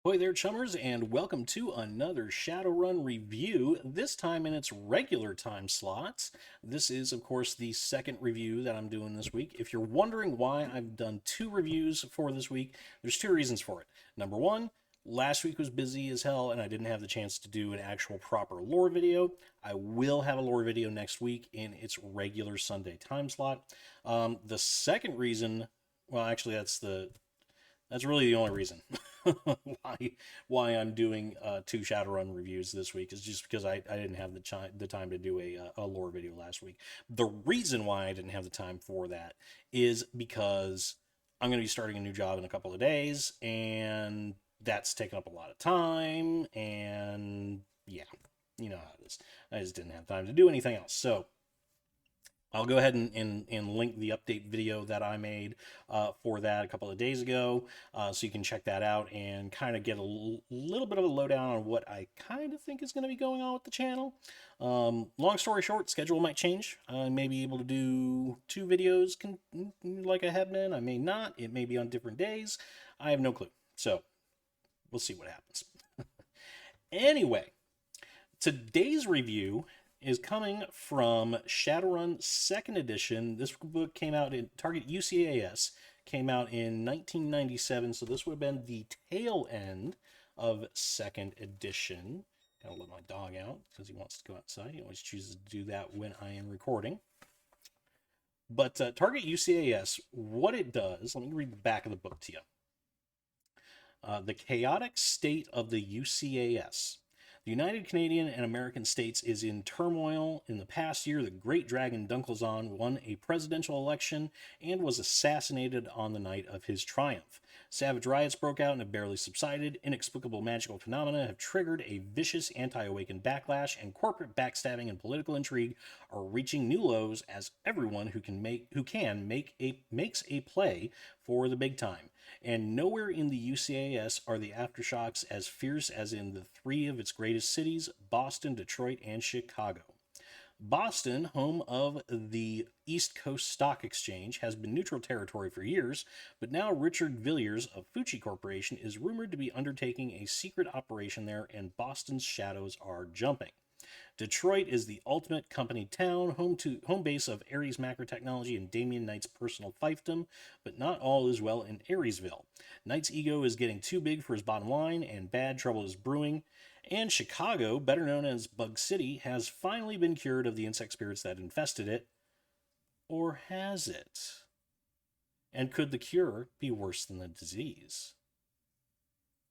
Ahoy there, chummers, and welcome to another Shadowrun review, this time in its regular time slots. This is, of course, the second review that I'm doing this week. If you're wondering why I've done two reviews for this week, there's two reasons for it. Number one, last week was busy as hell and I didn't have the chance to do an actual proper lore video. I will have a lore video next week in its regular Sunday time slot. The second reason, well, actually, that's really the only reason why I'm doing two Shadowrun reviews this week is just because I didn't have the time to do a lore video last week. The reason why I didn't have the time for that is because I'm going to be starting a new job in a couple of days, and that's taken up a lot of time, and yeah, you know how it is. I just didn't have time to do anything else. So I'll go ahead and link the update video that I made for that a couple of days ago, so you can check that out and kind of get a little bit of a lowdown on what I kind of think is going to be going on with the channel. Long story short, schedule might change. I may be able to do two videos like I have been. I may not. It may be on different days. I have no clue. So we'll see what happens. Anyway, today's review is coming from Shadowrun 2nd Edition. This book came out in Target UCAS, came out in 1997, so this would have been the tail end of 2nd Edition. Gotta let my dog out because he wants to go outside. He always chooses to do that when I am recording. But Target UCAS, what it does, let me read the back of the book to you. The chaotic state of the UCAS. The United Canadian and American States is in turmoil. In the past year, the Great Dragon Dunkelzahn won a presidential election and was assassinated on the night of his triumph. Savage riots broke out and have barely subsided. Inexplicable magical phenomena have triggered a vicious anti-awakened backlash, and corporate backstabbing and political intrigue are reaching new lows as everyone makes a play for the big time. And nowhere in the UCAS are the aftershocks as fierce as in the three of its greatest cities, Boston, Detroit, and Chicago. Boston, home of the East Coast Stock Exchange, has been neutral territory for years, but now Richard Villiers of Fucci Corporation is rumored to be undertaking a secret operation there, and Boston's shadows are jumping. Detroit is the ultimate company town, home base of Ares Macro Technology and Damian Knight's personal fiefdom, but not all is well in Aresville. Knight's ego is getting too big for his bottom line, and bad trouble is brewing. And Chicago, better known as Bug City, has finally been cured of the insect spirits that infested it. Or has it? And could the cure be worse than the disease?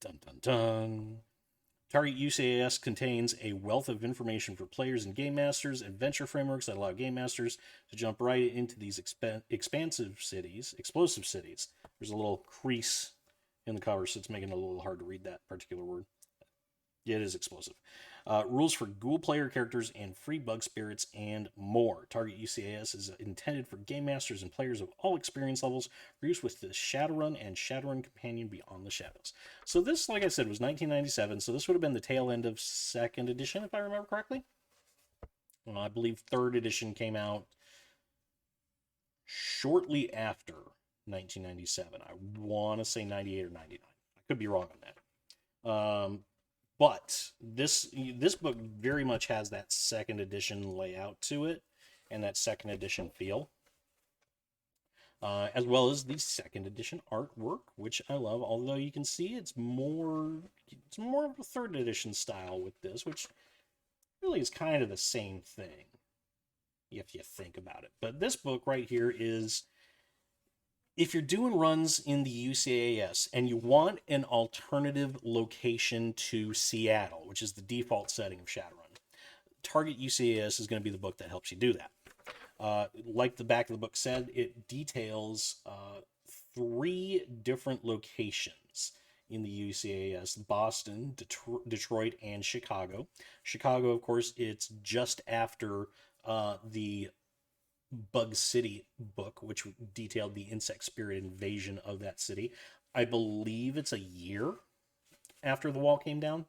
Dun dun dun. Target UCAS contains a wealth of information for players and game masters, adventure frameworks that allow game masters to jump right into these explosive cities. There's a little crease in the cover, so it's making it a little hard to read that particular word. Yeah, it is explosive. Rules for ghoul player characters and free bug spirits and more. Target UCAS is intended for game masters and players of all experience levels for use with the Shadowrun and Shadowrun Companion Beyond the Shadows. So this, like I said, was 1997, so this would have been the tail end of 2nd edition, if I remember correctly. I believe 3rd edition came out shortly after 1997. I want to say 98 or 99. I could be wrong on that. But this book very much has that 2nd edition layout to it and that 2nd edition feel, as well as the 2nd edition artwork, which I love. Although you can see it's more of a 3rd edition style with this, which really is kind of the same thing if you think about it. But this book right here is, if you're doing runs in the UCAS and you want an alternative location to Seattle, which is the default setting of Shadowrun, Target UCAS is going to be the book that helps you do that. Like the back of the book said, it details 3 different locations in the UCAS: Boston, Detroit, and Chicago. Chicago, of course, it's just after the Bug City book, which detailed the insect spirit invasion of that city. I believe it's a year after the wall came down,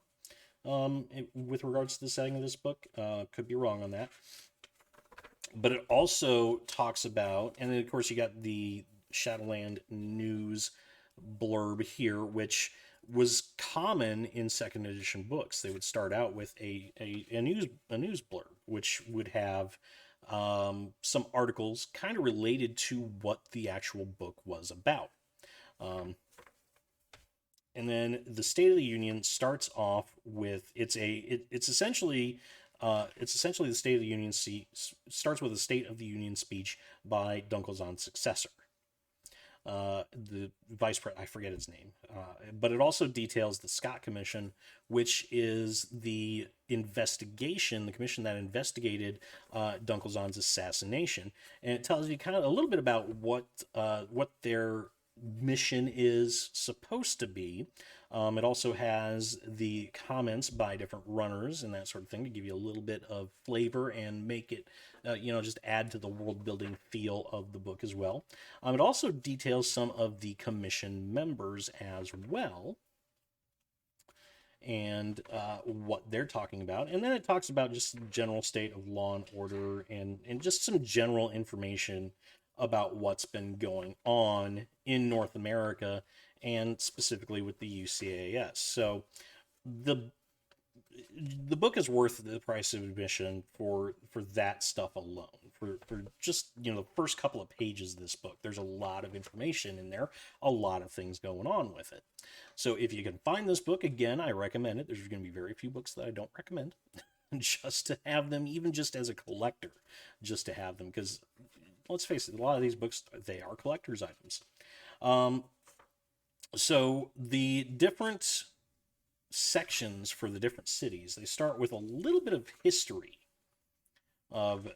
with regards to the setting of this book. Could be wrong on that. But it also talks about, and then of course you got the Shadowland news blurb here, which was common in second edition books. They would start out with a news blurb, which would have some articles kind of related to what the actual book was about. And then the State of the Union starts off with it's essentially the State of the Union starts with a State of the Union speech by Dunkelzahn's successor, the vice president. I forget his name, but it also details the Scott Commission, which is the investigation, the commission that investigated Dunkelzahn's assassination, and it tells you kind of a little bit about what their mission is supposed to be. It also has the comments by different runners and that sort of thing to give you a little bit of flavor and make it, just add to the world building feel of the book as well. It also details some of the commission members as well and what they're talking about. And then it talks about just the general state of law and order and just some general information about what's been going on in North America and specifically with the UCAS. So the book is worth the price of admission for that stuff alone. For just, the first couple of pages of this book, there's a lot of information in there, a lot of things going on with it. So if you can find this book, again, I recommend it. There's going to be very few books that I don't recommend just to have them, even just as a collector, just to have them, because let's face it, a lot of these books, they are collector's items. So the different sections for the different cities, they start with a little bit of history of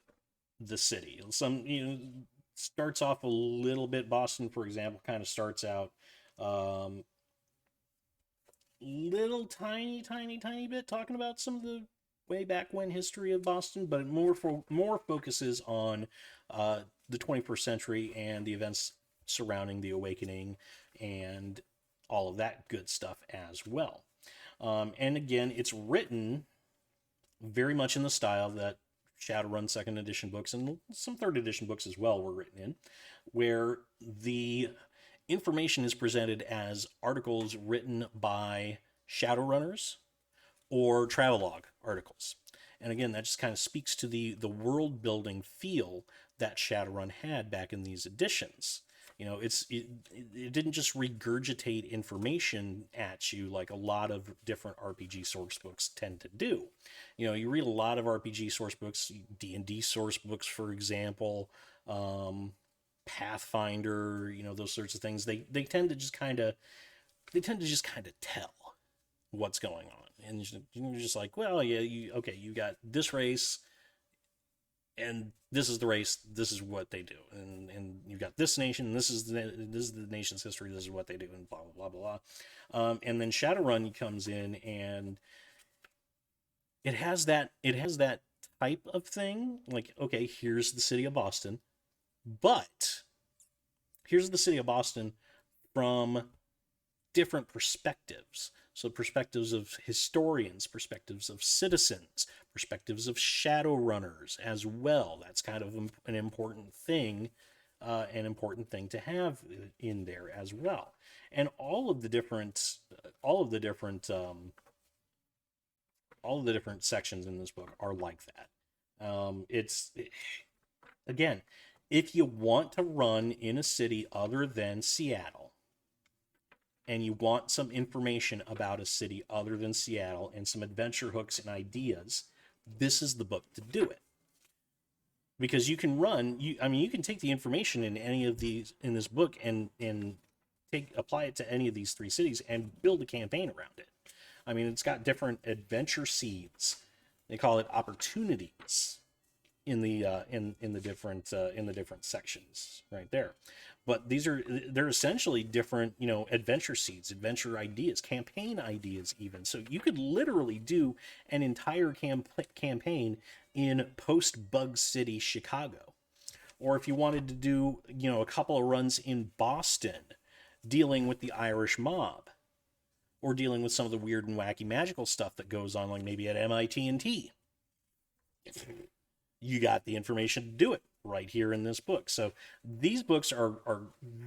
the city. Some, starts off a little bit. Boston, for example, kind of starts out little tiny bit talking about some of the way back when history of Boston, but it more focuses on the 21st century and the events surrounding the Awakening and all of that good stuff as well. And again, it's written very much in the style that Shadowrun second edition books and some third edition books as well were written in, where the information is presented as articles written by Shadowrunners or travelogue articles. And again, that just kind of speaks to the world building feel that Shadowrun had back in these editions. It didn't just regurgitate information at you like a lot of different RPG source books tend to do. You read a lot of RPG source books, D&D source books, for example, Pathfinder, those sorts of things. They tend to just kind of tell what's going on, and you're just like, well, yeah, you got this race, and this is the race, this is what they do, and you've got this nation, this is the nation's history, this is what they do, and blah blah blah blah. And then Shadowrun comes in, and it has that type of thing, like, okay, here's the city of Boston, but here's the city of Boston from different perspectives. So perspectives of historians, perspectives of citizens, perspectives of Shadowrunners as well. That's kind of an important thing to have in there as well. And all of the different sections in this book are like that. Again, if you want to run in a city other than Seattle, and you want some information about a city other than Seattle and some adventure hooks and ideas, this is the book to do it. Because you can you can take the information in any of these in this book and apply it to any of these three cities and build a campaign around it. I mean, it's got different adventure seeds. They call it opportunities in the different sections right there. But they're essentially different, adventure seeds, adventure ideas, campaign ideas even. So you could literally do an entire campaign in post-Bug City, Chicago. Or if you wanted to do, a couple of runs in Boston dealing with the Irish mob, or dealing with some of the weird and wacky magical stuff that goes on, like maybe at MIT&T. You got the information to do it right here in this book. So these books are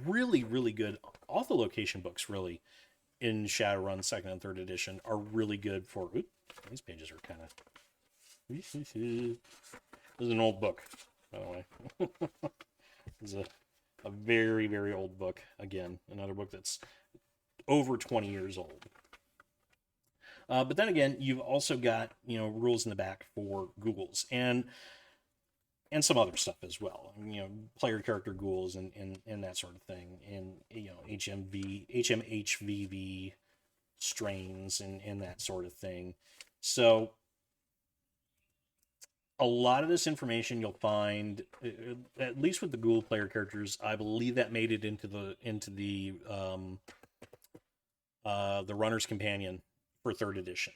really, really good. All the location books really in Shadowrun 2nd and 3rd edition are really good for... Oops, these pages are kind of... This is an old book, by the way. This is a very, very old book. Again, another book that's over 20 years old. But then again, you've also got, you know, rules in the back for ghouls and some other stuff as well. You know, player character ghouls and that sort of thing. And, you know, HMHVV strains and that sort of thing. So a lot of this information you'll find, at least with the ghoul player characters, I believe that made it into the Runner's Companion for 3rd edition.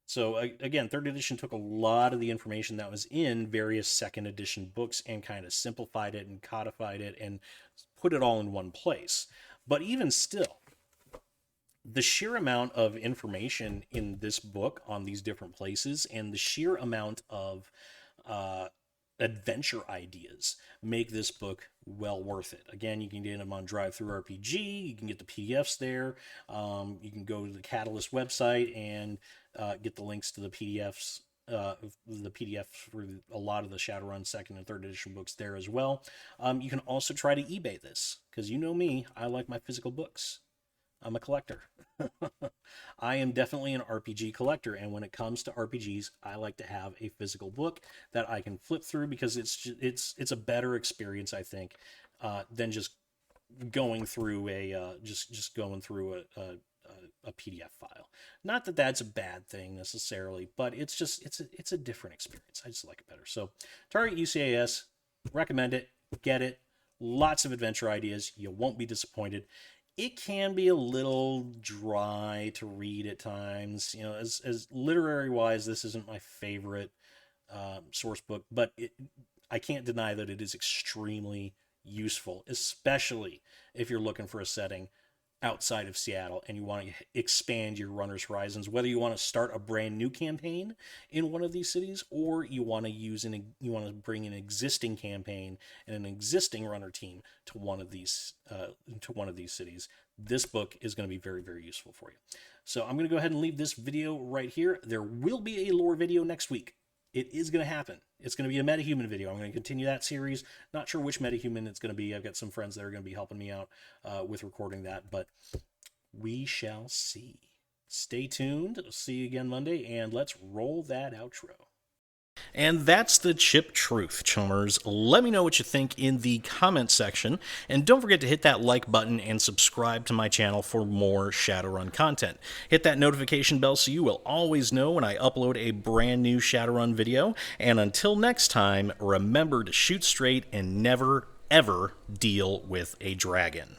So again, 3rd edition took a lot of the information that was in various 2nd edition books and kind of simplified it and codified it and put it all in one place. But even still, the sheer amount of information in this book on these different places and the sheer amount of adventure ideas make this book well worth it. Again, you can get them on Drive-Thru RPG. You can get the PDFs there. You can go to the Catalyst website and get the links to the PDFs. The PDF for a lot of the Shadowrun 2nd and 3rd edition books there as well. You can also try to eBay this, because you know me, I like my physical books. I'm a collector. I am definitely an RPG collector, and when it comes to RPGs, I like to have a physical book that I can flip through, because it's a better experience, I think, than just going through a PDF file. Not that that's a bad thing necessarily, but it's a different experience. I just like it better. So Target UCAS, recommend it, get it. Lots of adventure ideas. You won't be disappointed. It can be a little dry to read at times. You know, as literary wise, this isn't my favorite source book, but I can't deny that it is extremely useful, especially if you're looking for a setting outside of Seattle and you want to expand your runner's horizons, whether you want to start a brand new campaign in one of these cities, or you want to bring an existing campaign and an existing runner team to one of these cities. This book is going to be very, very useful for you. So I'm going to go ahead and leave this video right here. There will be a lore video next week. It is going to happen. It's going to be a metahuman video. I'm going to continue that series. Not sure which metahuman it's going to be. I've got some friends that are going to be helping me out with recording that, but we shall see. Stay tuned. See you again Monday, and let's roll that outro. And that's the chip truth, chummers. Let me know what you think in the comment section, and don't forget to hit that like button and subscribe to my channel for more Shadowrun content. Hit that notification bell so you will always know when I upload a brand new Shadowrun video, and until next time, remember to shoot straight and never, ever deal with a dragon.